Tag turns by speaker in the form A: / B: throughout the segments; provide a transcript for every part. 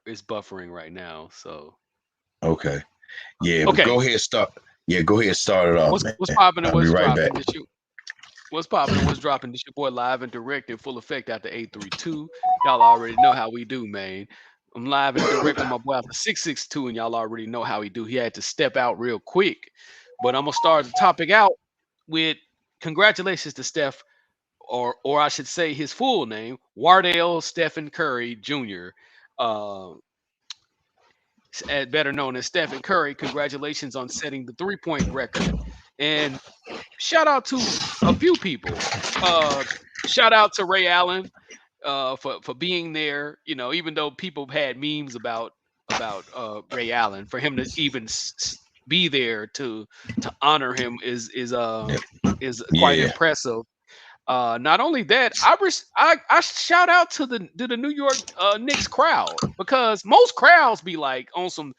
A: it's buffering right now. So
B: Okay. Yeah, but
A: okay,
B: go ahead, start. Yeah, go ahead, start it off,
A: what's
B: man.
A: popping
B: I'll
A: and
B: be
A: what's
B: right back.
A: dropping? What's popping and what's dropping? This your boy live and direct in full effect after 832. Y'all already know how we do, man. I'm live and direct with my boy after 662, and y'all already know how he do. He had to step out real quick. But I'm gonna start the topic out with congratulations to Steph, or I should say his full name, Wardell Stephen Curry Jr. Uh, Better known as Stephen Curry. Congratulations on setting the 3-point record. And shout out to a few people. Uh, Shout out to Ray Allen for being there. You know, even though people had memes about Ray Allen, for him to even be there to honor him is quite
B: Yeah.
A: impressive. Not only that, I shout out to the New York Knicks crowd, because most crowds be like on some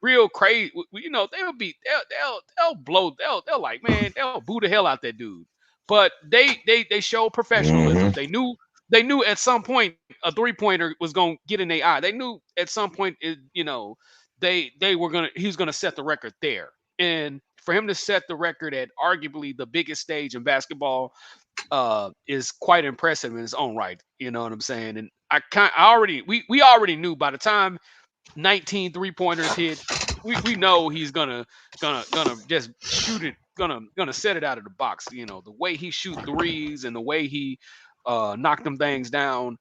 A: real crazy. You know, they'll blow they'll like, man, they'll boo the hell out that dude. But they showed professionalism.
B: Mm-hmm.
A: They knew at some point a 3-pointer was gonna get in their eye. They knew at some point they were gonna he was gonna set the record there. And for him to set the record at arguably the biggest stage in basketball is quite impressive in its own right. You know what I'm saying? And I already we already knew by the time 19 3-pointers hit, we know he's gonna just shoot it, gonna set it out of the box. You know, the way he shoot threes and the way he knocked them things down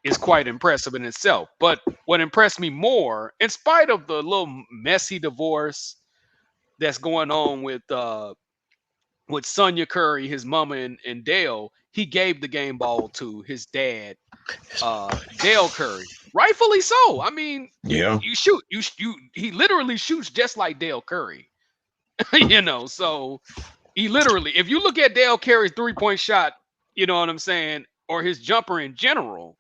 A: is quite impressive in itself. But what impressed me more, in spite of the little messy divorce that's going on with Sonya Curry, his mama, and Dale, he gave the game ball to his dad, Dale Curry. Rightfully so. I mean,
B: Yeah.
A: you shoot, he literally shoots just like Dale Curry. So he literally, if you look at Dale Curry's 3-point shot, you know what I'm saying, or his jumper in general,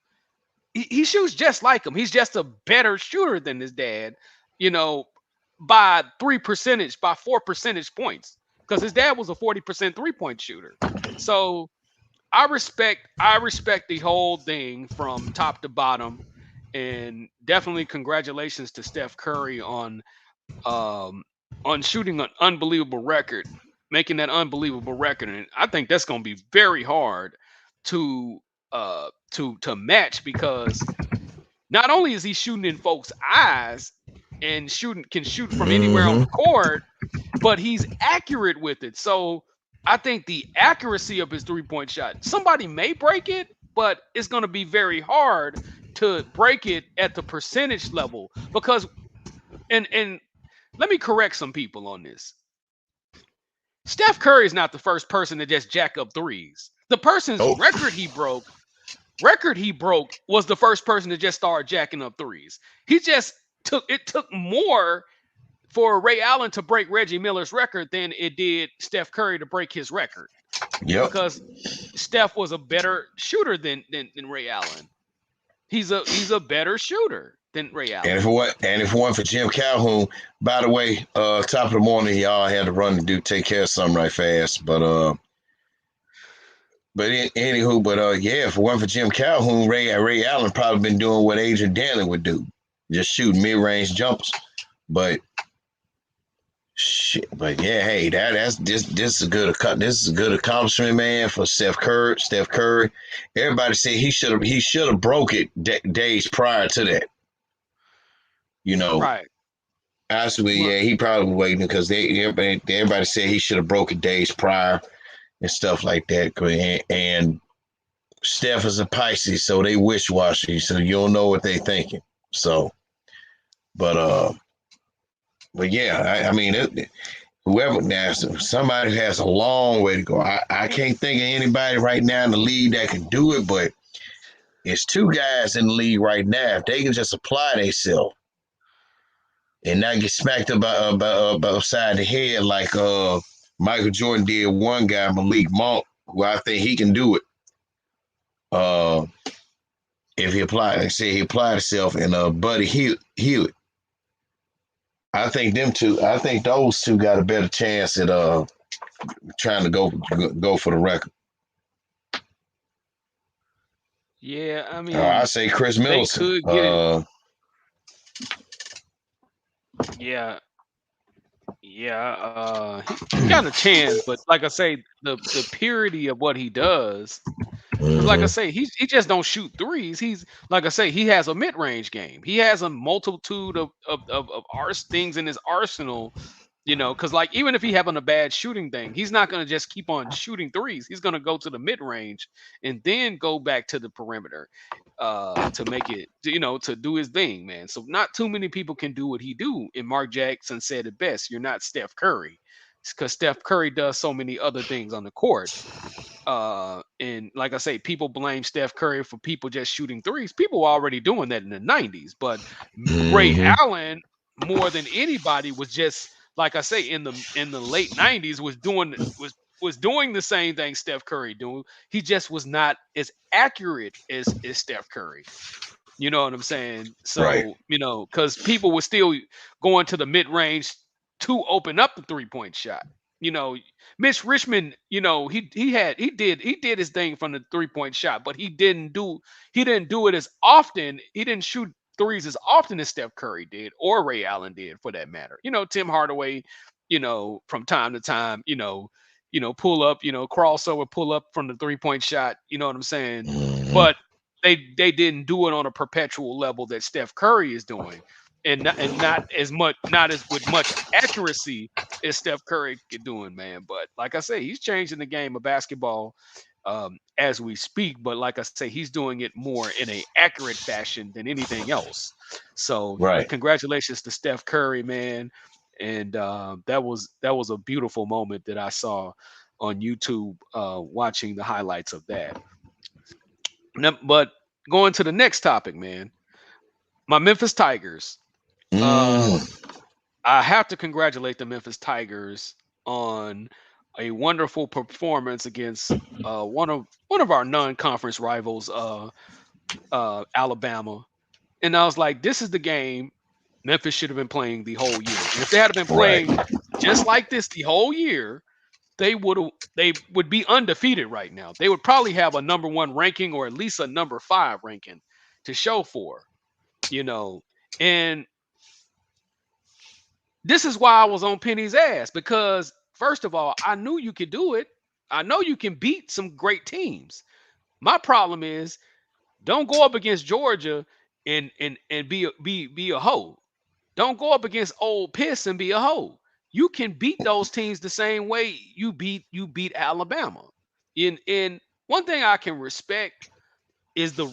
A: he shoots just like him. He's just a better shooter than his dad, you know, by 4 percentage points. Because his dad was a 40% 3-point shooter. So I respect the whole thing from top to bottom. And definitely congratulations to Steph Curry um on shooting an unbelievable record, making that unbelievable record. And I think that's gonna be very hard to to match, because not only is he shooting in folks' eyes and can shoot from anywhere on
B: Mm-hmm.
A: the court, but he's accurate with it. So I think the accuracy of his 3-point shot, somebody may break it, but it's going to be very hard to break it at the percentage level, because and let me correct some people on this. Steph Curry is not the first person to just jack up threes. The person's
B: Oh,
A: record he broke was the first person to just start jacking up threes. He just took more for Ray Allen to break Reggie Miller's record than it did Steph Curry to break his record,
B: yep.
A: because Steph was a better shooter than Ray Allen. He's a better shooter than Ray
B: And if
A: Allen.
B: it was, and if it wasn't for Jim Calhoun, by the way, top of the morning, y'all I had to run to do take care of something right fast. Anywho, yeah, if it wasn't for Jim Calhoun, Ray Allen probably been doing what Adrian Danley would do, just shooting mid range jumpers. But shit, but yeah, hey, that's this is a good accomplishment, man, for Steph Curry. Steph Curry, everybody said he should have broke it days prior to that. You know,
A: Right.
B: actually,
A: Well,
B: yeah, he probably waiting because everybody said he should have broke it days prior and stuff like that. And Steph is a Pisces, so they wish washy, so you don't know what they thinking. So, but yeah, I mean, whoever now, somebody has a long way to go. I can't think of anybody right now in the league that can do it, but it's two guys in the league right now. If they can just apply themselves and not get smacked upside the head like Michael Jordan did one guy, Malik Monk, who I think he can do it. Uh, if he applied, like I said, he applied himself, and Buddy Hewitt. I think them two. I think those two got a better chance at trying to go for the record.
A: Yeah, I
B: I
A: mean,
B: say Chris
A: they
B: Middleton.
A: could get it. Yeah, yeah. He got a chance, but like I say, the purity of what he does. Because like I
B: Mhm.
A: say, he just don't shoot threes. He's like I say, he has a mid range game. He has a multitude of things in his arsenal. Because like even if he having a bad shooting thing, he's not gonna just keep on shooting threes. He's gonna go to the mid range and then go back to the perimeter, to make it, to do his thing, man. So not too many people can do what he do. And Mark Jackson said it best: "You're not Steph Curry," because Steph Curry does so many other things on the court. And like I say, people blame Steph Curry for people just shooting threes. People were already doing that in the 90s, but Ray
B: Mhm.
A: Allen, more than anybody, was just like I say, in the late 90s, was doing the same thing Steph Curry doing. He just was not as accurate as Steph Curry. You know what I'm saying?
B: Right.
A: So, because people were still going to the mid range to open up the 3-point shot. You know, Mitch Richmond, he did his thing from the 3-point shot, but he didn't do it as often. He didn't shoot threes as often as Steph Curry did, or Ray Allen did, for that matter. Tim Hardaway, from time to time, pull up, crossover, pull up from the 3-point shot. You know what I'm saying?
B: Mhm.
A: But they didn't do it on a perpetual level that Steph Curry is doing, and not as much, not as with much accuracy as Steph Curry is doing, man. But like I say, he's changing the game of basketball, as we speak. But like I say, he's doing it more in a accurate fashion than anything else. So
B: Right.
A: congratulations to Steph Curry, man. And that was a beautiful moment that I saw on YouTube, watching the highlights of that. But going to the next topic, man, my Memphis Tigers. Uh,
B: Mm.
A: I have to congratulate the Memphis Tigers on a wonderful performance against, one of our non-conference rivals, Alabama. And I was like, this is the game Memphis should have been playing the whole year. And if they had been
B: Right.
A: playing just like this the whole year, they would be undefeated right now. They would probably have a number one ranking, or at least a number five ranking to show for, you know. And this is why I was on Penny's ass, because first of all, I knew you could do it. I know you can beat some great teams. My problem is, don't go up against Georgia and be a hoe. Don't go up against Old Piss and be a hoe. You can beat those teams the same way you beat Alabama. In one thing I can respect is the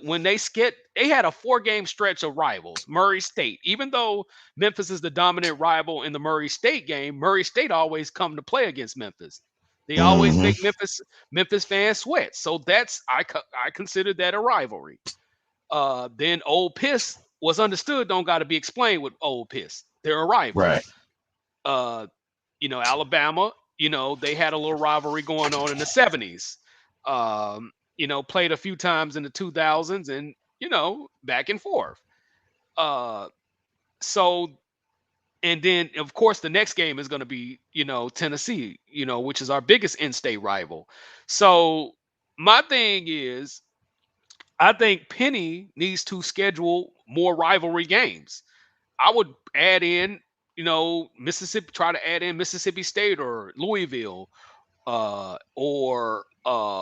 A: when they had a 4-game stretch of rivals. Murray State, even though Memphis is the dominant rival in the Murray State game, Murray State always come to play against Memphis. They always
B: Mhm.
A: make Memphis fans sweat. So I consider that a rivalry. Then Old Piss was understood, don't got to be explained with Old Piss. They're a rival.
B: Right.
A: Uh, Alabama, they had a little rivalry going on in the 70s. Played a few times in the 2000s, and, back and forth. Uh, so, and then, of course, the next game is going to be, Tennessee, which is our biggest in-state rival. So, my thing is, I think Penny needs to schedule more rivalry games. I would add in, Mississippi, try to add in Mississippi State or Louisville, or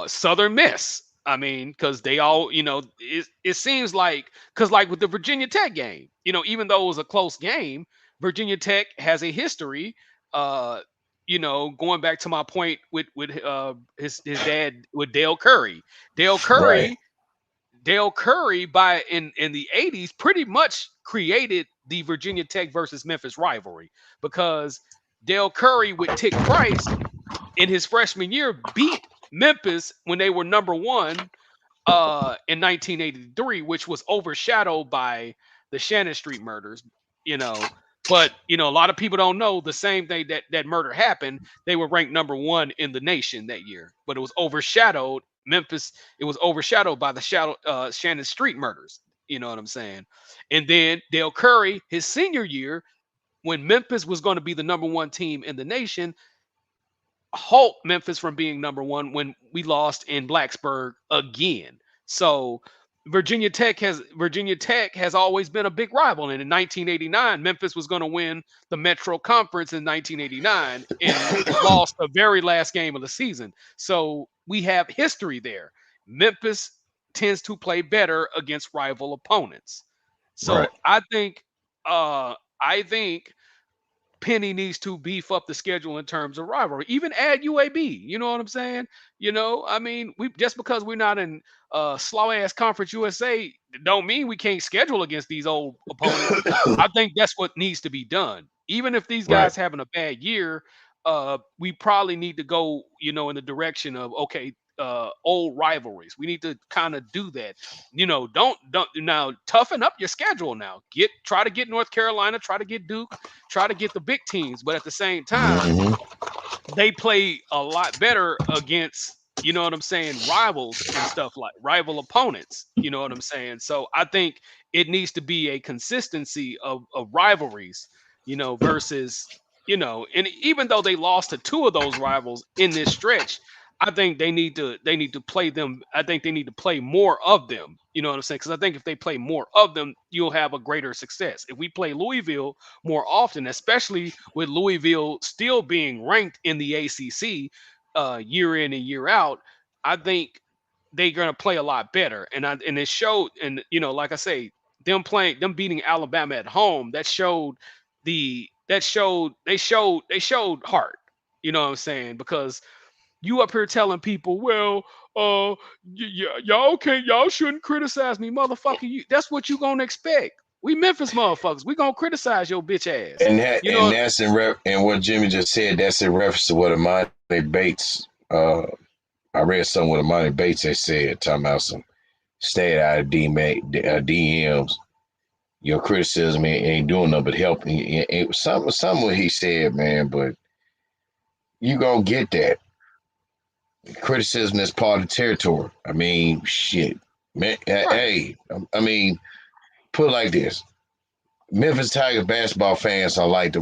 A: Southern Miss. I mean, because they all, it seems like, because like with the Virginia Tech game, even though it was a close game, Virginia Tech has a history. Uh, going back to my point with his dad, with Dale Curry. Dale
B: Right.
A: Curry Dale Curry, in the 80s, pretty much created the Virginia Tech versus Memphis rivalry, because Dale Curry with Tick Price in his freshman year beat Memphis when they were number one, in 1983, which was overshadowed by the Shannon Street murders, you know. But a lot of people don't know the same day that murder happened, they were ranked number one in the nation that year. But it was overshadowed. Memphis, it was overshadowed by the Shannon Street murders. You know what I'm saying? And then Dale Curry, his senior year, when Memphis was going to be the number one team in the nation, halt Memphis from being number one when we lost in Blacksburg again. So Virginia Tech has always been a big rival. And in 1989, Memphis was going to win the Metro Conference in 1989 and lost the very last game of the season. So we have history there. Memphis tends to play better against rival opponents.
B: Right.
A: So I think Penny needs to beef up the schedule in terms of rivalry. Even add UAB. You know what I'm saying? I mean, we just because we're not in slow ass Conference USA don't mean we can't schedule against these old opponents. I think that's what needs to be done. Even if these
B: Right.
A: guys having a bad year, we probably need to go, in the direction of okay, old rivalries. We need to kind of do that. Don't now toughen up your schedule now. Try to get North Carolina, try to get Duke, try to get the big teams, but at the same time,
B: hmm
A: they play a lot better against, what I'm saying, rivals and stuff like rival opponents. You know what I'm saying? So I think it needs to be a consistency of rivalries, versus, and even though they lost to two of those rivals in this stretch, I think they need to play them. I think they need to play more of them. You know what I'm saying? Because I think if they play more of them, you'll have a greater success. If we play Louisville more often, especially with Louisville still being ranked in the ACC year in and year out, I think they're gonna play a lot better. And it showed. And like I say, them beating Alabama at home, they showed heart. You know what I'm saying? Because you up here telling people, well, y'all shouldn't criticize me, motherfucker. That's what you gonna expect. We Memphis motherfuckers. We gonna criticize your bitch ass.
B: And that's and what Jimmy just said. That's in reference to what Amani Bates. I read something with Amani Bates. They said talking about some stay out of DMs. Your criticism ain't doing nothing but helping. Some what he said, man. But you gonna get that. Criticism is part of the territory. I mean, shit, man.
A: Right.
B: Hey, I mean, put it like this: Memphis Tiger basketball fans are like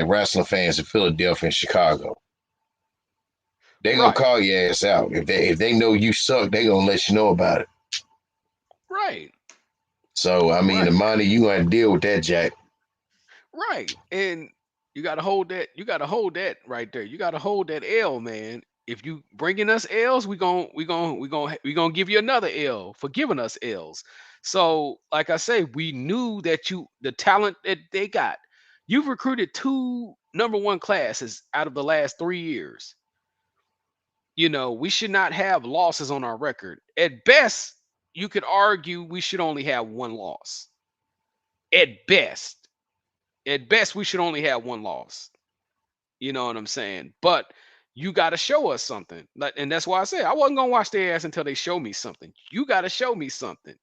B: wrestling fans in Philadelphia and Chicago. They gonna
A: Right.
B: call your ass out if they know you suck. They gonna let you know about it.
A: Right.
B: So I mean,
A: Right.
B: the money you gonna deal with that, Jack.
A: Right. And you gotta hold that. You gotta hold that right there. You gotta hold that L, man. If you bringing us L's, we gonna give you another L for giving us L's. So, like I say, we knew that the talent that they got. You've recruited two number one classes out of the last 3 years. We should not have losses on our record. At best, you could argue we should only have one loss. At best. At best, we should only have one loss. You know what I'm saying? But you got to show us something. And that's why I say I wasn't gonna watch their ass until they show me something. You got to show me something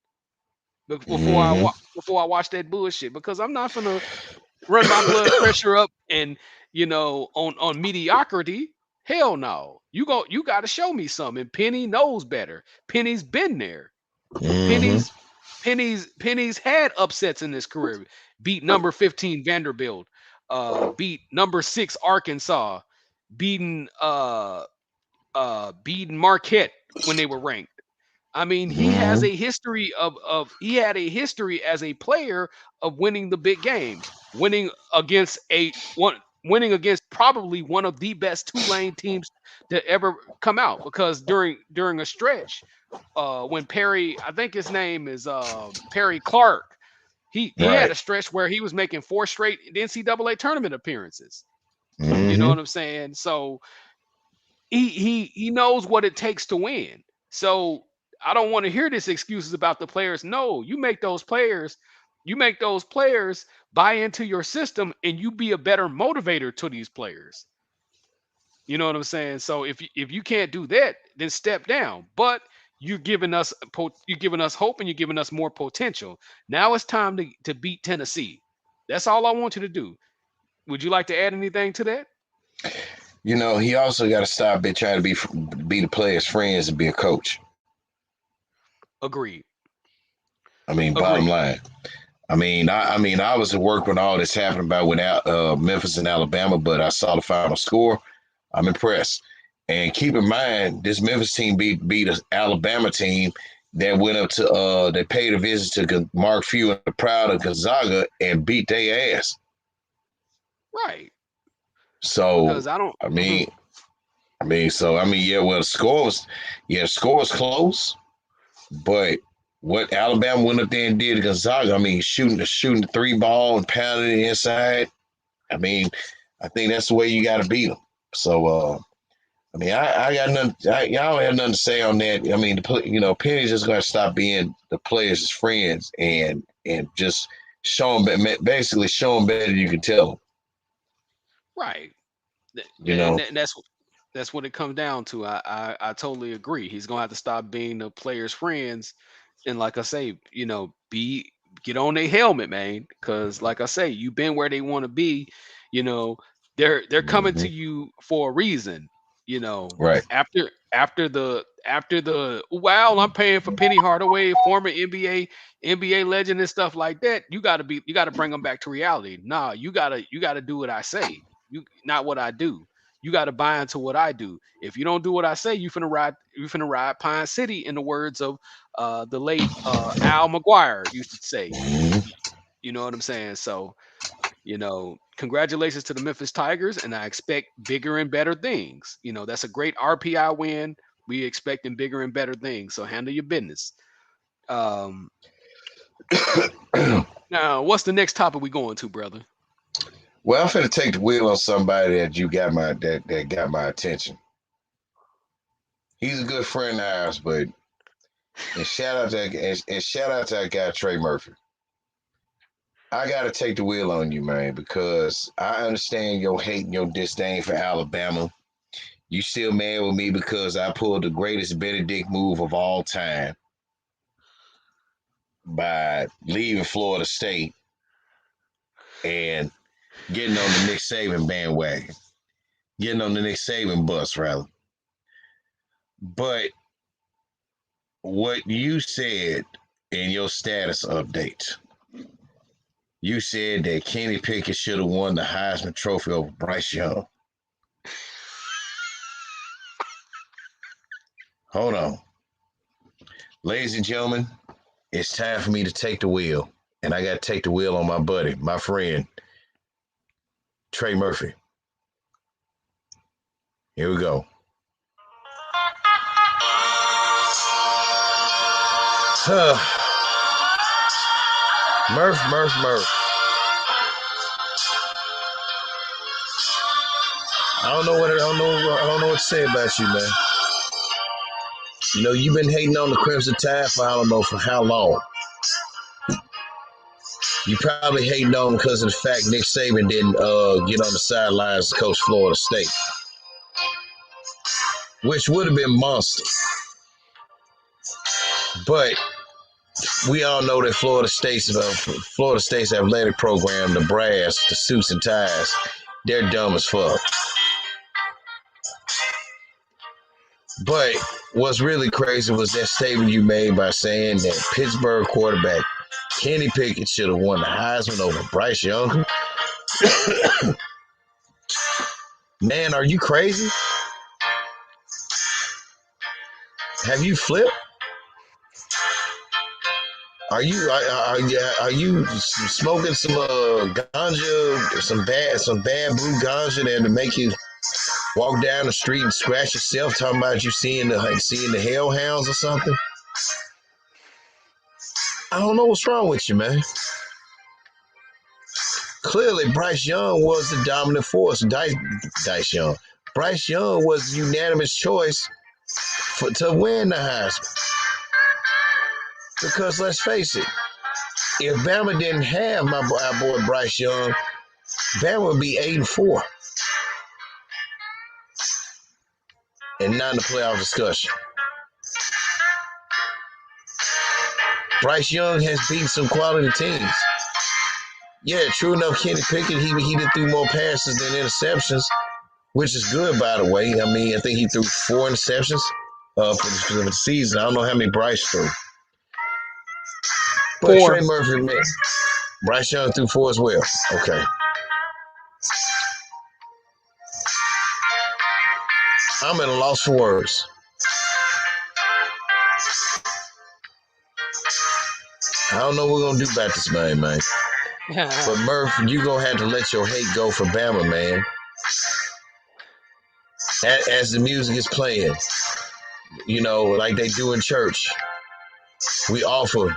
B: Mm-hmm.
A: before I watch that bullshit. Because I'm not gonna run my blood pressure up and on mediocrity. Hell no. You got to show me something. And Penny knows better. Penny's been there.
B: Mm-hmm.
A: Penny's had upsets in his career. Beat number 15 Vanderbilt. Beat number 6 Arkansas. Beating beating Marquette when they were ranked. I mean, he has
B: Mm-hmm.
A: a history he had a history as a player of winning the big games, winning against probably one of the best Tulane teams to ever come out. Because during a stretch, when Perry, I think his name is Perry Clark, he had
B: Right.
A: a stretch where he was making 4 straight NCAA tournament appearances. You know
B: Mm-hmm.
A: what I'm saying? So he knows what it takes to win. So I don't want to hear this excuses about the players. No, you make those players buy into your system and you be a better motivator to these players. You know what I'm saying? So if you can't do that, then step down. But you're giving us hope and you're giving us more potential. Now it's time to beat Tennessee. That's all I want you to do. Would you like to add anything to that?
B: He also got to stop trying to be the players' friends and be a coach.
A: Agreed.
B: I mean, bottom
A: Agreed.
B: line. I was at work when all this happened about with Memphis and Alabama, but I saw the final score. I'm impressed. And keep in mind, this Memphis team beat an Alabama team that went up to they paid a visit to Mark Few and the Proud of Gonzaga and beat their ass.
A: Right.
B: So
A: Because I don't.
B: I mean, yeah. Well, the score was close, but what Alabama went up there and did to Gonzaga, I mean, shooting the three ball and pounding it inside. I mean, I think that's the way you got to beat them. So, I mean, I got nothing. Y'all don't have nothing to say on that. I mean, Penny's just going to stop being the players' friends and just show them, basically show them better than you can tell them.
A: Right.
B: You
A: And
B: know,
A: that's what it comes down to. I totally agree. He's gonna have to stop being the players' friends, and like I say, be get on their helmet, man. Because like I say, you've been where they want to be. You know, they're coming
B: hmm
A: to you for a reason. You know,
B: right?
A: after the wow, I'm paying for Penny Hardaway, former NBA legend and stuff like that. You gotta bring them back to reality. Nah, you gotta do what I say. You not what I do. You got to buy into what I do. If you don't do what I say, you finna ride Pine City, in the words of the late Al McGuire used to say.
B: hmm
A: You know what I'm saying? So, congratulations to the Memphis Tigers, and I expect bigger and better things. That's a great RPI win. We expecting bigger and better things. So handle your business. Um, now, what's the next topic we going to, brother?
B: Well, I'm finna take the wheel on somebody that you got that got my attention. He's a good friend of ours, but and shout out to that guy Trey Murphy. I gotta take the wheel on you, man, because I understand your hate and your disdain for Alabama. You still mad with me because I pulled the greatest Benedict move of all time by leaving Florida State and getting on the Nick Saban bandwagon, getting on the Nick Saban bus, rather. But what you said in your status update, you said that Kenny Pickett should have won the Heisman Trophy over Bryce Young. Hold on. Ladies and gentlemen, it's time for me to take the wheel. And I got to take the wheel on my buddy, my friend, Trey Murphy. Here we go. Murph. I don't know what to say about you, man. You've been hating on the Crimson Tide for I don't know for how long. You probably hating on them because of the fact Nick Saban didn't get on the sidelines to coach Florida State, which would have been monster. But we all know that Florida State's athletic program, the brass, the suits and ties, they're dumb as fuck. But what's really crazy was that statement you made by saying that Pittsburgh quarterback Kenny Pickett should have won the Heisman over Bryce Young. Man, are you crazy? Have you flipped? Are you smoking some ganja, some bad blue ganja that to make you walk down the street and scratch yourself, talking about you seeing the hellhounds or something? I don't know what's wrong with you, man. Clearly, Bryce Young was the dominant force. Dice Young. Bryce Young was the unanimous choice to win the Heisman. Because let's face it, if Bama didn't have our boy Bryce Young, Bama would be 8-4 and not in the playoff discussion. Bryce Young has beaten some quality teams. Yeah, true enough, Kenny Pickett, he did threw more passes than interceptions, which is good, by the way. I mean, I think he threw 4 interceptions for the season. I don't know how many Bryce threw. But Trey
A: 4.
B: Murphy, man, Bryce Young threw 4 as well. Okay. I'm at a loss for words. I don't know what we're gonna do about this man, man. But Murph, you gonna have to let your hate go for Bama, man. As the music is playing, like they do in church, we offer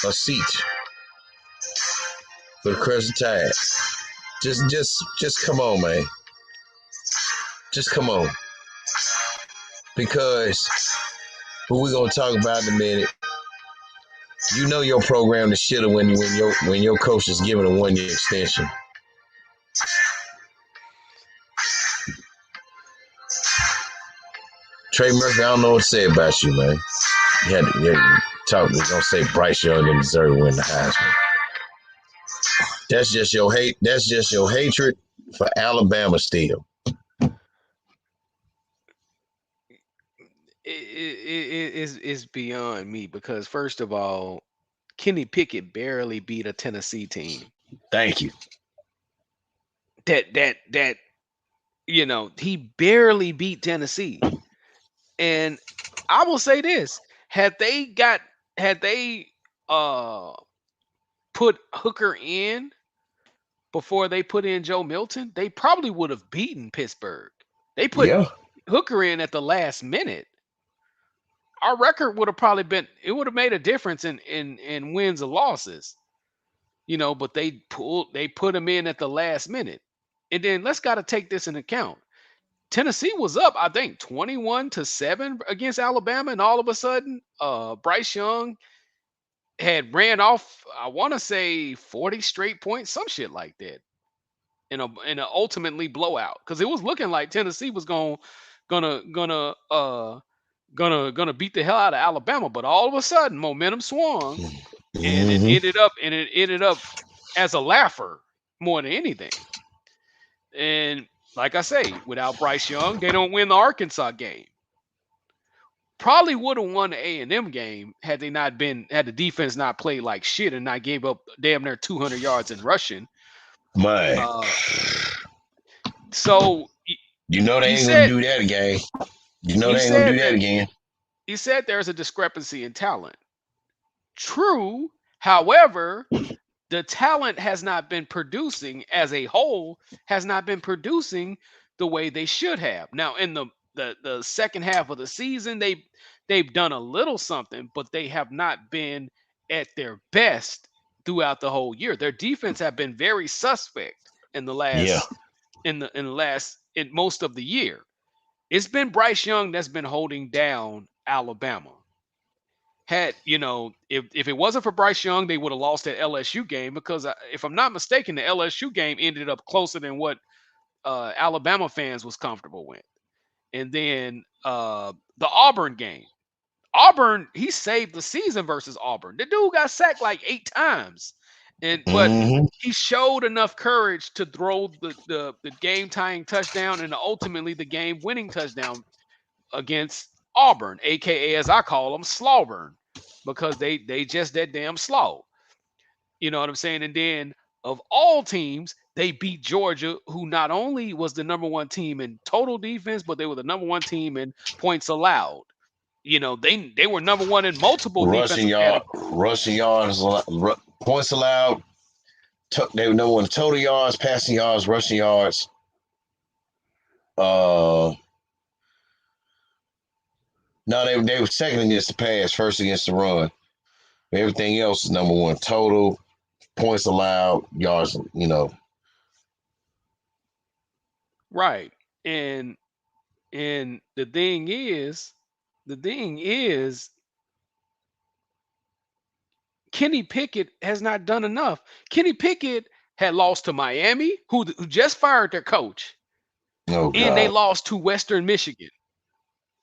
B: a seat for the Crescent Tide. Just come on, man. Just come on, because what we're gonna talk about in a minute. You know your program is shitter when your coach is giving a 1-year extension. Trey Murphy, I don't know what to say about you, man. You had to talk. Don't say Bryce Young didn't deserve to win the Heisman. That's just your hate. That's just your hatred for Alabama still.
A: It's beyond me, because first of all, Kenny Pickett barely beat a Tennessee team.
B: Thank you.
A: That he barely beat Tennessee. And I will say this: had they put Hooker in before they put in Joe Milton, they probably would have beaten Pittsburgh. They put Hooker in at the last minute. Our record would have probably been, it would have made a difference in wins or losses. But they put him in at the last minute. And then let's got to take this into account. Tennessee was up, I think, 21-7 against Alabama, and all of a sudden, Bryce Young had ran off, I want to say 40 straight points, some shit like that, in a ultimately blowout, because it was looking like Tennessee was gonna beat the hell out of Alabama, but all of a sudden momentum swung, and it ended up as a laugher more than anything. And like I say, without Bryce Young, they don't win the Arkansas game. Probably would have won the A&M game had the defense not played like shit and not gave up damn near 200 yards in rushing.
B: Man.
A: So
B: they ain't gonna do that again. They ain't gonna do that again.
A: He said there's a discrepancy in talent. True. However, the talent has not been producing as a whole, has not been producing the way they should have. Now, in the second half of the season, they've done a little something, but they have not been at their best throughout the whole year. Their defense have been very suspect in the last in most of the year. It's been Bryce Young that's been holding down Alabama. Had if it wasn't for Bryce Young, they would have lost that LSU game, because if I'm not mistaken, the LSU game ended up closer than what Alabama fans was comfortable with. And then the Auburn game, he saved the season versus Auburn. The dude got sacked like 8 times, but he showed enough courage to throw the game tying touchdown and ultimately the game winning touchdown against Auburn, aka, as I call them, Slauburn, because they just that damn slow. You know what I'm saying? And then of all teams, they beat Georgia, who not only was the number 1 team in total defense, but they were the number 1 team in points allowed. They were number 1 in multiple
B: rushing yards, points allowed. They were number 1 total yards, passing yards, rushing yards. No, they were second against the pass, first against the run. Everything else is number 1 total, points allowed, yards.
A: Right. And the thing is, Kenny Pickett has not done enough. Kenny Pickett had lost to Miami, who just fired their coach.
B: Oh,
A: and they lost to Western Michigan.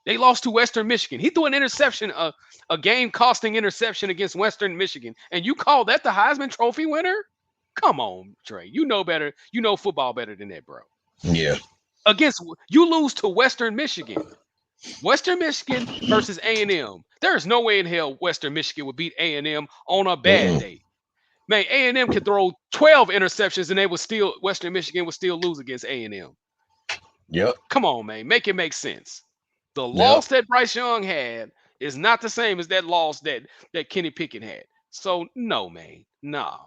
A: He threw an interception, a game-costing interception against Western Michigan. And you call that the Heisman Trophy winner? Come on, Trey. You know better. You know football better than that, bro.
B: Yeah.
A: You lose to Western Michigan. Western Michigan versus A&M. There is no way in hell Western Michigan would beat A&M on a bad day. Man, A&M could throw 12 interceptions and Western Michigan would still lose against A&M.
B: Yep.
A: Come on, man. Make it make sense. The loss that Bryce Young had is not the same as that loss that Kenny Pickett had. So no, man, nah,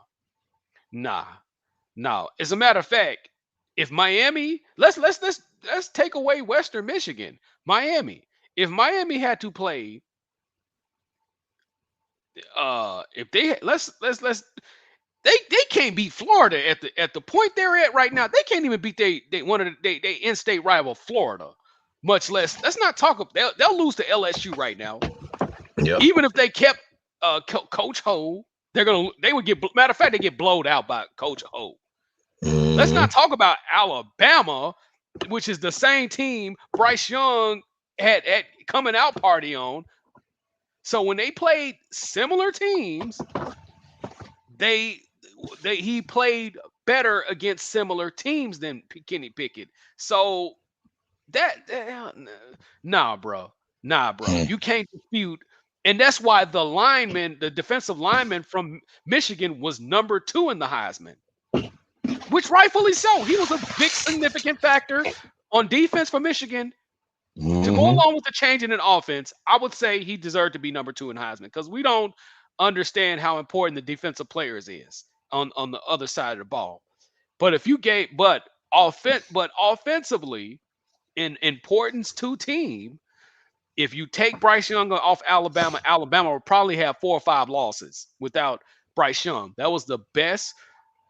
A: no. As a matter of fact, if Miami, let's take away Western Michigan, Miami. If Miami had to play, if they let's they can't beat Florida at the point they're at right now. They can't even beat they one of they in-state rival Florida. Much less, let's not talk. They'll lose to LSU right now.
B: Yep.
A: Even if they kept Coach Ho, they would get, matter of fact, they get blowed out by Coach Ho. Let's
B: Mhm.
A: not talk about Alabama, which is the same team Bryce Young had coming out party on. So when they played similar teams, they he played better against similar teams than Kenny Pickett. So that nah, bro,
B: Hmm.
A: you can't dispute. And that's why the defensive lineman from Michigan was number 2 in the Heisman, which rightfully so. He was a big significant factor on defense for Michigan. To go
B: Mhm.
A: along with the change in an offense, I would say he deserved to be number 2 in Heisman because we don't understand how important the defensive players is on the other side of the ball. But if you gave but offensively in importance to team, if you take Bryce Young off Alabama, Alabama will probably have 4 or 5 losses without Bryce Young. That was the best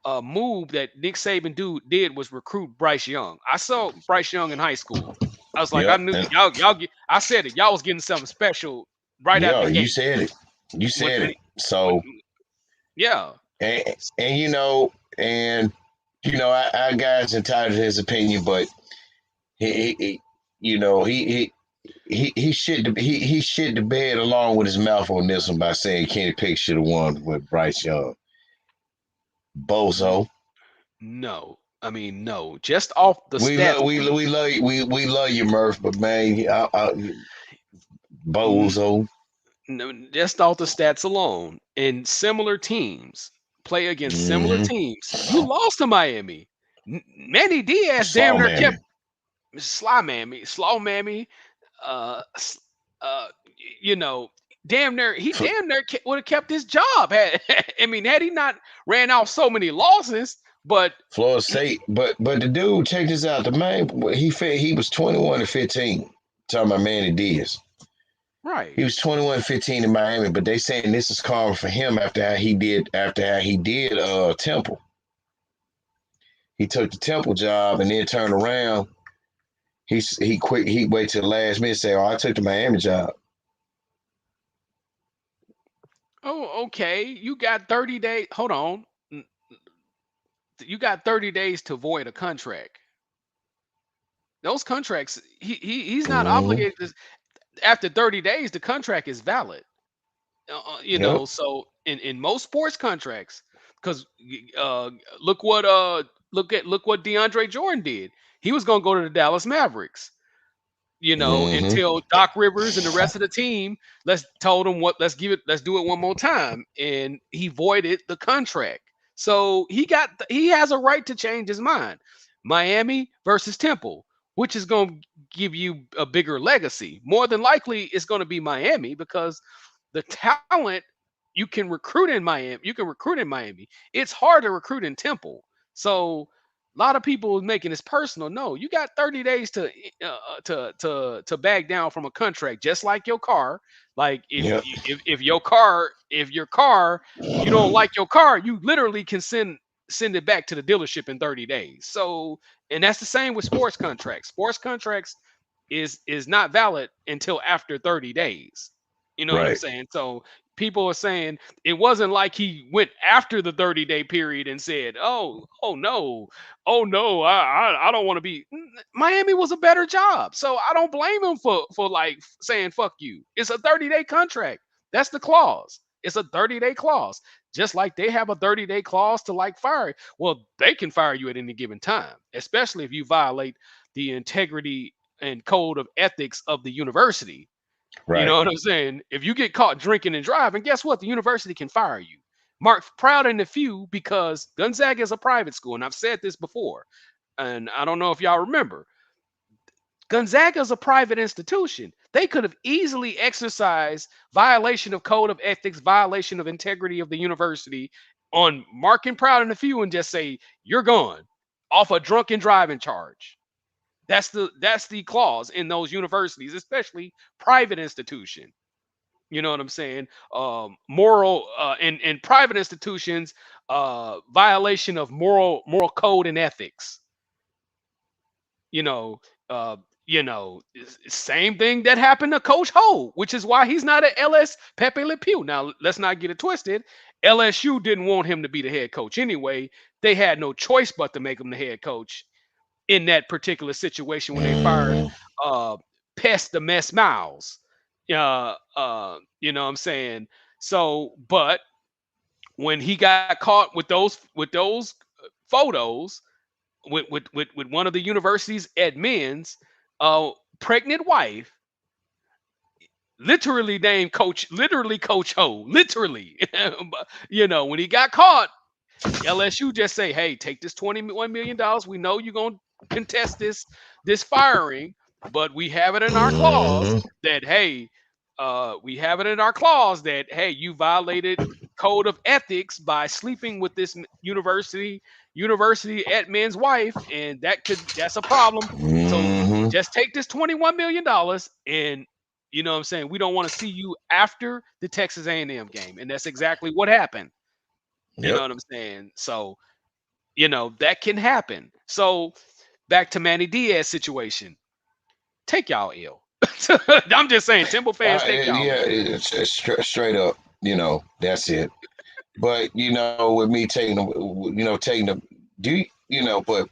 A: move that Nick Saban did was recruit Bryce Young. I saw Bryce Young in high school. I was like, I
B: Yep.
A: knew
B: And
A: y'all get. I said it. Y'all was getting something special right out
B: yeah,
A: the
B: you
A: gate.
B: said it. You
A: When,
B: said
A: when,
B: it.
A: when
B: So
A: yeah,
B: and and and our guy's entitled to his opinion, but he you know he he shit the bed along with his mouth on this one by saying Kenny Pick should have won with Bryce Young.
A: n-
B: Bozo.
A: no. I mean, no. Just off the
B: We
A: stats,
B: love we love you, Murph, but man,
A: n-
B: Bozo.
A: no, just off the stats alone, in similar teams, play against similar
B: Mm-hmm.
A: teams, you lost to Miami. Manny Diaz damn
B: Slaw
A: near kept
B: Mammy.
A: Slaw Mammy, uh, s- uh, you know, damn near he
B: F-
A: damn near would have kept his job. Had I mean, had he not ran off so many losses, but
B: Florida
A: he,
B: State, but the dude, check this out. The man, he was 21-15. Talking about Manny Diaz.
A: right.
B: He was 21-15 in Miami, but they saying this is karma for him after how he did Temple. He took the Temple job and then turned around. He quit. He wait till the last minute. Say, "Oh, I took the Miami job."
A: Oh, okay. You got 30 days. Hold on. You got 30 days to void a contract. Those contracts, he's not
B: Mm-hmm.
A: obligated to, after 30 days, the contract is valid.
B: Yep.
A: So in most sports contracts, because uh look what uh look what DeAndre Jordan did. He was gonna go to the Dallas Mavericks,
B: Mm-hmm.
A: until Doc Rivers and the rest of the team told him let's do it one more time, and he voided the contract. So he has a right to change his mind. Miami versus Temple, which is going to give you a bigger legacy. More than likely, it's going to be Miami because the talent you can recruit in Miami. You can recruit in Miami. It's hard to recruit in Temple. So a lot of people is making this personal. No, you got 30 days to back down from a contract, just like your car. Like
B: Yep.
A: if your car you don't like your car, you literally can send it back to the dealership in 30 days. So, and that's the same with sports contracts. Sports contracts is not valid until after 30 days. You know what I'm
B: Right.
A: saying? So people are saying it wasn't like he went after the 30-day period and said, "Oh no, oh no, I don't want to be." Miami was a better job, so I don't blame him for like saying "fuck you." It's a 30-day contract. That's the clause. It's a 30-day clause, just like they have a 30-day clause to like fire. Well, they can fire you at any given time, especially if you violate the integrity and code of ethics of the university. You
B: Right.
A: know what I'm saying? If you get caught drinking and driving, guess what? The university can fire you. Mark proud in the few because Gonzaga is a private school, and I've said this before, and I don't know if y'all remember. Gonzaga's a private institution. They could have easily exercised violation of code of ethics, violation of integrity of the university on Mark Proud and a few and just say, you're gone off a drunken driving charge. That's the clause in those universities, especially private institution. You know what I'm saying? Moral in private institutions, violation of moral code and ethics. You know, uh, same thing that happened to Coach Ho, which is why he's not at LS Pepe Le Pew. Now, let's not get it twisted. LSU didn't want him to be the head coach anyway. They had no choice but to make him the head coach in that particular situation when they fired
B: Mm,
A: uh Pest the Mess Miles. You know what I'm saying? So, but when he got caught with those photos with one of the university's admins, pregnant wife, literally Coach Ho, literally. When he got caught, LSU just say, "Hey, take this $21 million. We know you're gonna contest this firing, but we have it in our clause
B: mhm,
A: that you violated code of ethics by sleeping with this university admin's wife, and that's a problem. So
B: mhm.
A: just take this $21 million, and you know what I'm saying, we don't want to see you after the Texas A&M game." And that's exactly what happened. You know
B: Yep.
A: what I'm saying? So, that can happen. So back to Manny Diaz situation. Take y'all ill. I'm just saying, Temple fans, take y'all
B: Yeah,
A: ill.
B: it's straight up. That's it. But with me taking them, taking them. Do but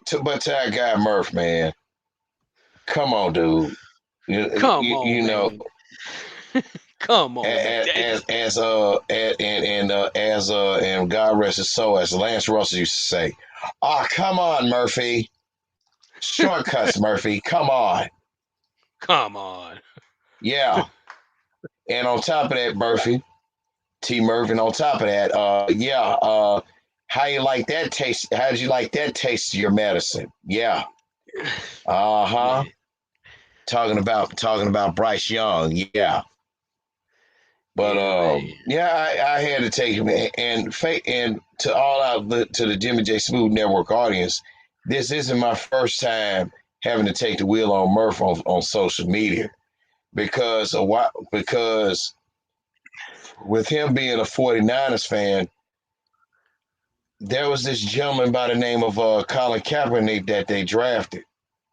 B: to our guy Murph, man, come on, dude.
A: Come on,
B: You know,
A: man. Come on, man.
B: and God rest his soul, as Lance Russell used to say, "Oh, come on, Murphy, shortcuts, Murphy, come on,
A: Come on.
B: yeah." And on top of that, Murphy, T. Murphy, and on top of that, yeah, how you like that taste? How did you like that taste of your medicine? Yeah, uh-huh.
A: Man.
B: Talking about Bryce Young, yeah. But
A: Yeah, man.
B: yeah, I had to take him, and to the Jimmy J Smooth Network audience, this isn't my first time having to take the wheel on Murph on social media, because with him being a 49ers fan, there was this gentleman by the name of Colin Kaepernick that they drafted,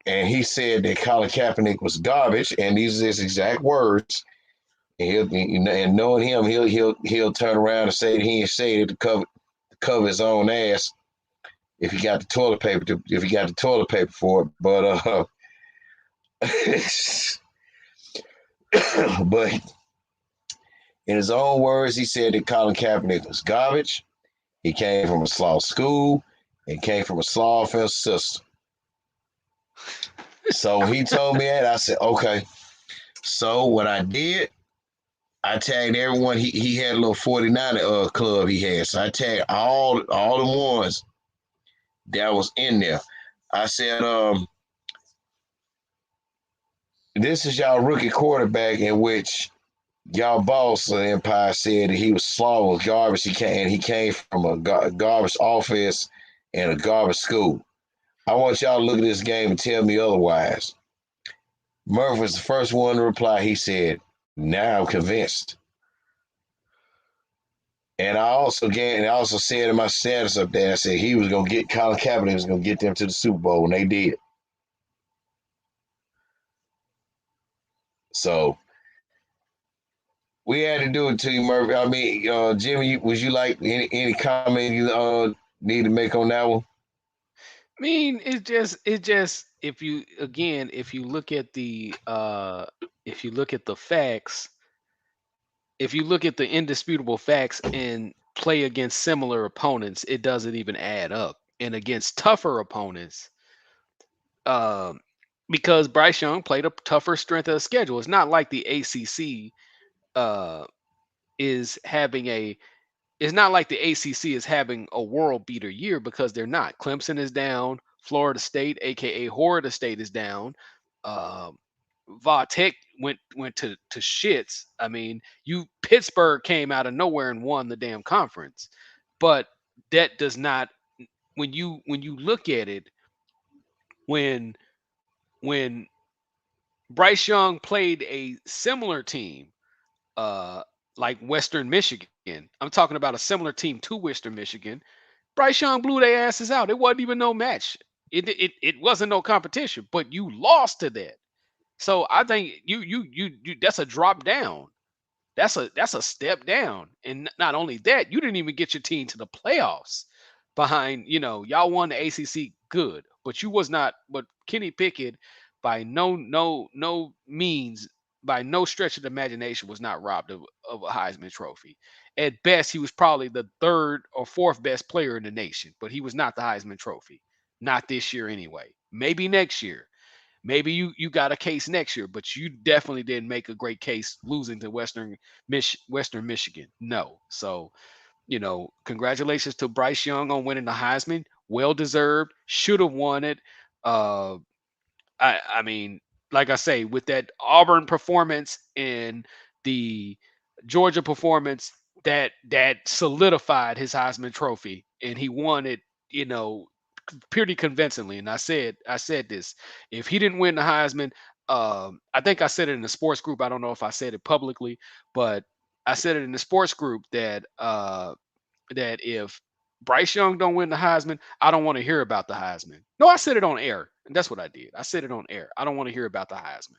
B: and he said that Colin Kaepernick was garbage, and these are his exact words. And knowing him, he'll turn around and say that he ain't say it to cover his own ass if he got the toilet paper for it. But in his own words, he said that Colin Kaepernick was garbage. He came from a slaw school and came from a slaw offense system. So he told me that. I said, okay. So what I did, I tagged everyone. He had a little 49 club he had. So I tagged all the ones that was in there. I said, this is y'all rookie quarterback, in which y'all boss of the Empire said that he was slaw, was garbage. He came from a garbage offense and a garbage school. I want y'all to look at this game and tell me otherwise. Murph was the first one to reply. He said, now I'm convinced. And I also said in my status up there, I said he was gonna get Colin Kaepernick was gonna get them to the Super Bowl, and they did. So we had to do it to you, Murphy. I mean, Jimmy, would you like any comment you need to make on that one?
A: I mean, it just if you look at the facts, if you look at the indisputable facts and play against similar opponents, it doesn't even add up. And against tougher opponents, um, because Bryce Young played a tougher strength of schedule. It's not like the ACC uh, is having a. It's not like the ACC is having a world beater year, because they're not. Clemson is down. Florida State, aka Florida State, is down. Tech went to shits. I mean, Pittsburgh came out of nowhere and won the damn conference, but that does not. When you look at it, when when Bryce Young played a similar team, uh, like Western Michigan, I'm talking about a similar team to Western Michigan. Bryce Young blew their asses out. It wasn't even no match. It wasn't no competition, but you lost to that. So I think you that's a drop down. That's a step down. And not only that, you didn't even get your team to the playoffs behind, y'all won the ACC good, but you was not but Kenny Pickett by no means, by no stretch of the imagination, was not robbed of a Heisman trophy. At best, he was probably the third or fourth best player in the nation, but he was not the Heisman trophy. Not this year anyway. Maybe next year. Maybe you got a case next year, but you definitely didn't make a great case losing to Western Michigan. No. So, congratulations to Bryce Young on winning the Heisman. Well deserved. Should have won it. Uh, I mean, like I say, with that Auburn performance and the Georgia performance, that solidified his Heisman Trophy, and he won it. You know, pretty convincingly. And I said this: if he didn't win the Heisman, I think I said it in the sports group. I don't know if I said it publicly, but I said it in the sports group that if Bryce Young don't win the Heisman, I don't want to hear about the Heisman. No, I said it on air, and that's what I did. I said it on air. I don't want to hear about the Heisman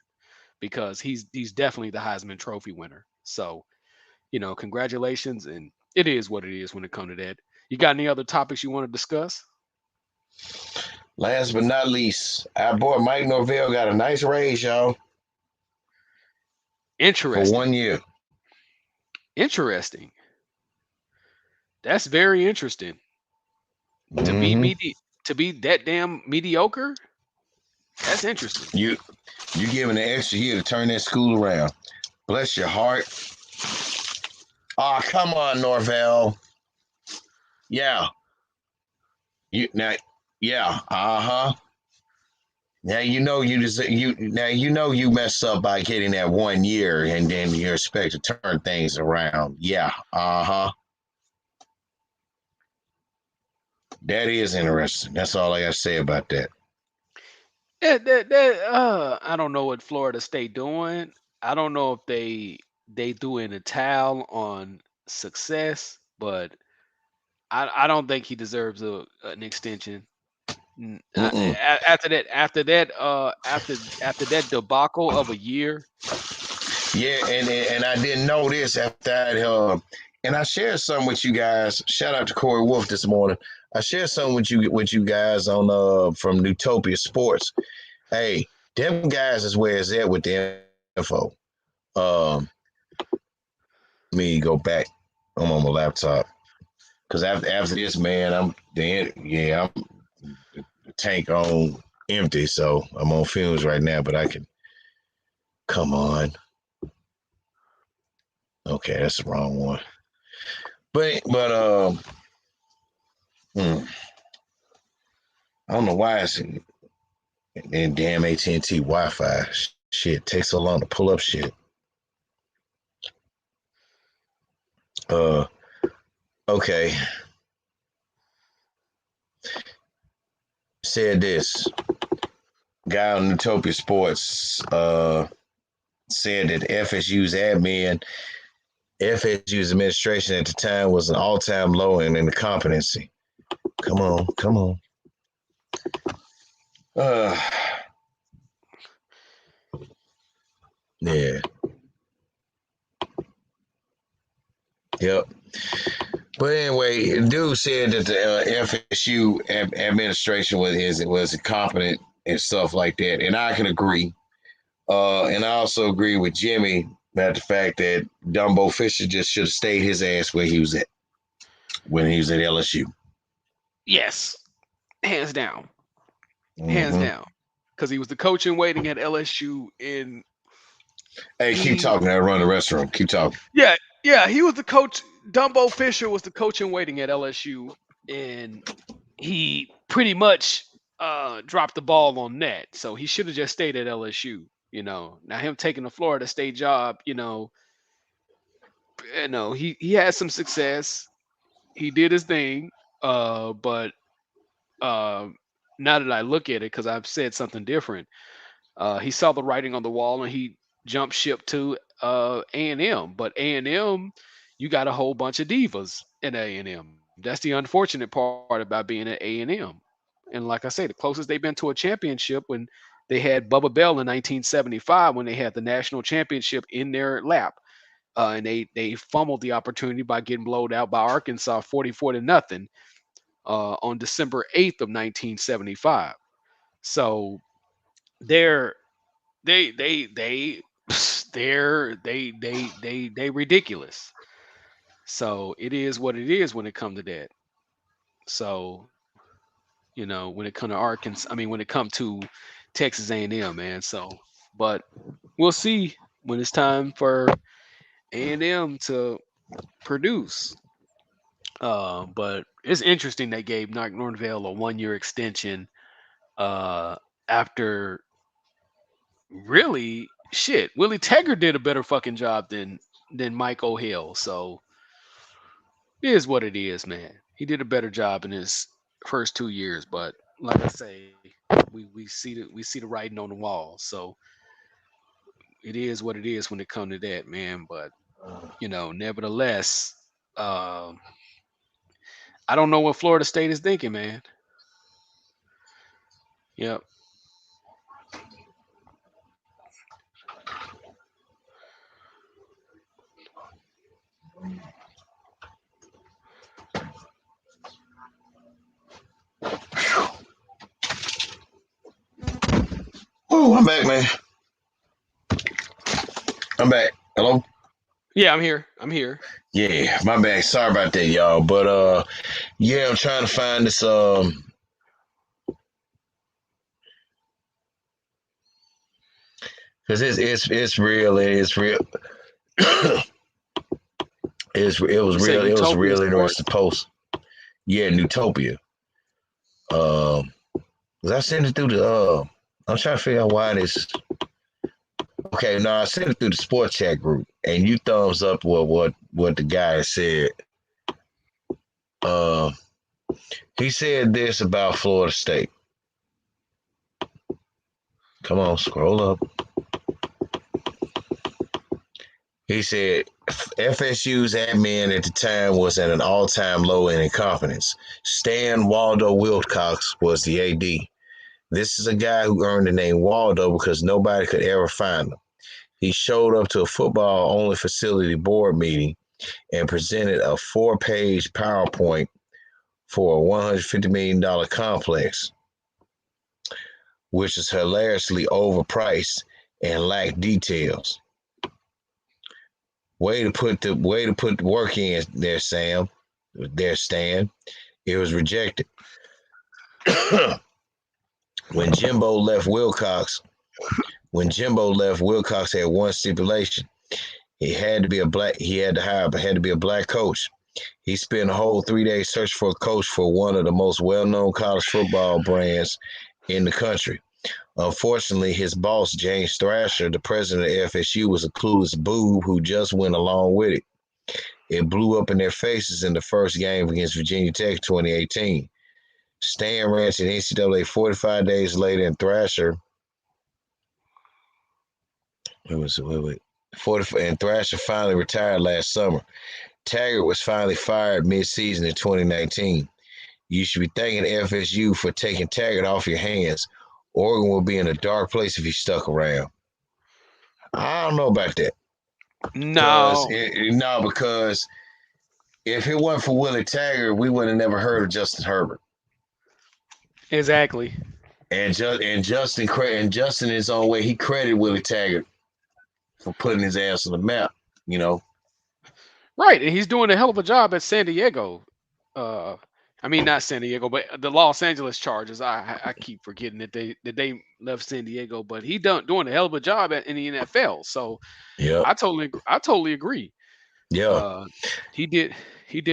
A: because he's definitely the Heisman Trophy winner. So congratulations, and it is what it is when it comes to that. You got any other topics you want to discuss?
B: Last but not least, our boy Mike Norvell got a nice raise, y'all, for
A: Interesting.
B: 1 year.
A: Interesting. That's very interesting. To be
B: hmm
A: to be that damn mediocre. That's interesting.
B: You giving an extra year to turn that school around. Bless your heart. Ah, come on, Norvell. Yeah. You now. Yeah. Uh huh. Now you messed up by getting that 1 year, and then you expect to turn things around. Yeah. Uh huh. That is interesting. That's all I got to say about that.
A: I don't know what Florida State doing. I don't know if they threw in a towel on success, but I don't think he deserves an extension.
B: Mm-mm.
A: After that debacle of a year.
B: Yeah, and I didn't know this after that. And I shared something with you guys. Shout out to Corey Wolf this morning. I shared something with you guys on from Newtopia Sports. Hey, them guys is where it's at with the info. Um, Let me go back. I'm on my laptop because after this, man, I'm the tank on empty, so I'm on fumes right now. But I can come on. Okay, that's the wrong one. But hmm, I don't know why it's in damn AT&T Wi-Fi. Shit takes so long to pull up shit. Uh, okay. Said this guy on Newtopia Sports said that FSU's administration at the time was an all-time low in incompetency. Come on. Uh, yeah. Yep. But anyway, dude said that the FSU administration was incompetent and stuff like that, and I can agree. And I also agree with Jimmy about the fact that Dumbo Fisher just should have stayed his ass where he was at when he was at LSU.
A: Yes, hands down, hands
B: Mm-hmm.
A: down, because he was the coach in waiting at LSU. And
B: Hey, keep
A: he,
B: talking. I run the restroom. Keep talking.
A: yeah, he was the coach. Dumbo Fisher was the coach in waiting at LSU, and he pretty much dropped the ball on that. So he should have just stayed at LSU. Now him taking the Florida State job, he had some success. He did his thing. But uh, now that I look at it, because I've said something different, he saw the writing on the wall and he jumped ship to A&M. But A&M, you got a whole bunch of divas in A&M. That's the unfortunate part about being at A&M. And like I say, the closest they've been to a championship when they had Bubba Bell in 1975 when they had the national championship in their lap. And they fumbled the opportunity by getting blowed out by Arkansas 44 to nothing on December 8th of 1975. So they're they they ridiculous. So it is what it is when it comes to that. So when it comes to Arkansas, I mean when it comes to Texas A&M, man. So, but we'll see when it's time for A&M to produce. But it's interesting they gave Mark Norvell a 1-year extension after really shit. Willie Taggart did a better fucking job than Mike O'Hale. So it is what it is, man. He did a better job in his first 2 years, but like I say, we see the writing on the wall. So it is what it is when it comes to that, man. But nevertheless, um, I don't know what Florida State is thinking, man. Yep.
B: Oh, I'm back, man. I'm back. Hello?
A: Yeah, I'm here. I'm here.
B: Yeah, my bad. Sorry about that, y'all. But yeah, I'm trying to find this because it's real. It's real. It was
A: You say
B: real. It was a
A: Utopia
B: real interesting
A: Sports?
B: post. Yeah, Newtopia. Um, 'cause I sent it through the. I'm trying to figure out why this. Okay, no, I sent it through the sports chat group, and you thumbs up what the guy said. Uh, he said this about Florida State. Come on, scroll up. He said FSU's admin at the time was at an all-time low in incompetence. Stan Waldo Wilcox was the AD. This is a guy who earned the name Waldo because nobody could ever find him. He showed up to a football-only facility board meeting and presented a 4-page PowerPoint for a $150 million complex, which is hilariously overpriced and lacked details. Way to put the work in there, Sam. There, Stan. It was rejected. When Jimbo left Wilcox had one stipulation. He had to be a black. He had to be a black coach. He spent a whole 3 days searching for a coach for one of the most well-known college football brands in the country. Unfortunately, his boss, James Thrasher, the president of FSU, was a clueless boob who just went along with it. It blew up in their faces in the first game against Virginia Tech in 2018. Stan ran to the NCAA 45 days later, and Thrasher. And Thrasher finally retired last summer. Taggart was finally fired mid-season in 2019. You should be thanking FSU for taking Taggart off your hands. Oregon will be in a dark place if he stuck around. I don't know about that.
A: No.
B: Because if it wasn't for Willie Taggart, we would have never heard of Justin Herbert.
A: Exactly.
B: And Justin in his own way, he credited Willie Taggart for putting his ass on the map.
A: Right, and he's doing a hell of a job at San Diego. I mean not San Diego, but the Los Angeles Chargers. I keep forgetting that they left San Diego, but he doing a hell of a job in the NFL. So
B: yeah,
A: I totally agree.
B: Yeah.
A: He did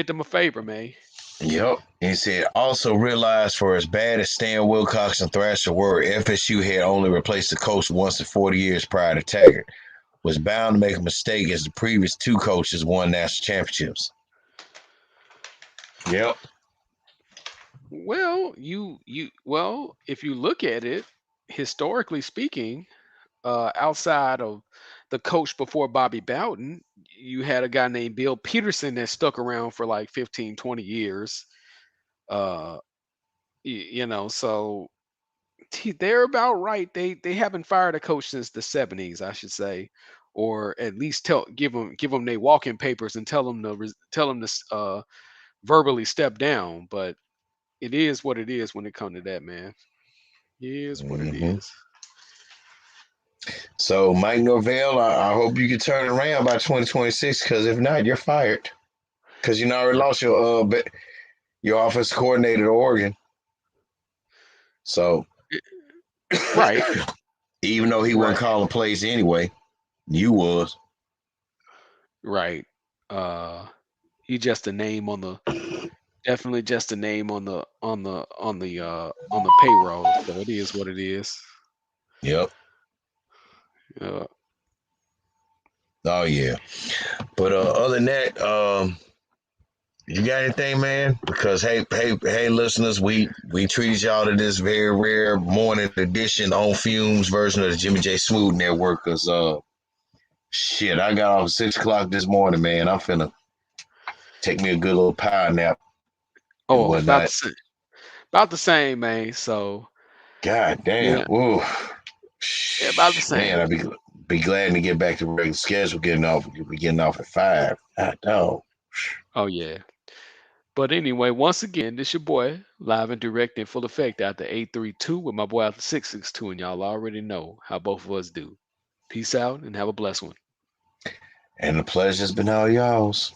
A: them a favor, man.
B: Yep. He said, also realized for as bad as Stan Wilcox and Thrasher were, FSU had only replaced the coach once in 40 years prior to Taggart. Was bound to make a mistake as the previous two coaches won national championships. Yep.
A: Well, well, if you look at it, historically speaking, outside of the coach before Bobby Bowden, you had a guy named Bill Peterson that stuck around for like 15, 20 years. Uh, so they're about right. They haven't fired a coach since the 70s, I should say, or at least give them their walking papers and tell them to verbally step down. But it is what it is when it comes to that, man. It is what it
B: Mm-hmm.
A: is.
B: So, Mike Norvell, I hope you can turn it around by 2026, because if not, you're fired. Because you already lost your offensive coordinator to Oregon. So,
A: Right,
B: even though he wasn't
A: right,
B: calling plays anyway, you was.
A: right. He just a name on the definitely just a name on the payroll. So it is what it is.
B: Yep.
A: Uh,
B: Oh yeah. But other than that, you got anything, man? Because hey, listeners, we treated y'all to this very rare morning edition on Fumes version of the Jimmy J Smooth Network. Cause shit, I got off at 6 o'clock this morning, man. I'm finna take me a good little power nap and
A: oh,
B: whatnot.
A: about the same, man. So
B: God damn.
A: yeah,
B: Ooh.
A: yeah, about the same.
B: Man, I'd be glad to get back to regular schedule. Getting off at 5. God dog.
A: Oh yeah. But anyway, once again, this your boy, live and direct in full effect out the 832 with my boy out the 662, and y'all already know how both of us do. Peace out and have a blessed one.
B: And the pleasure's been all y'all's.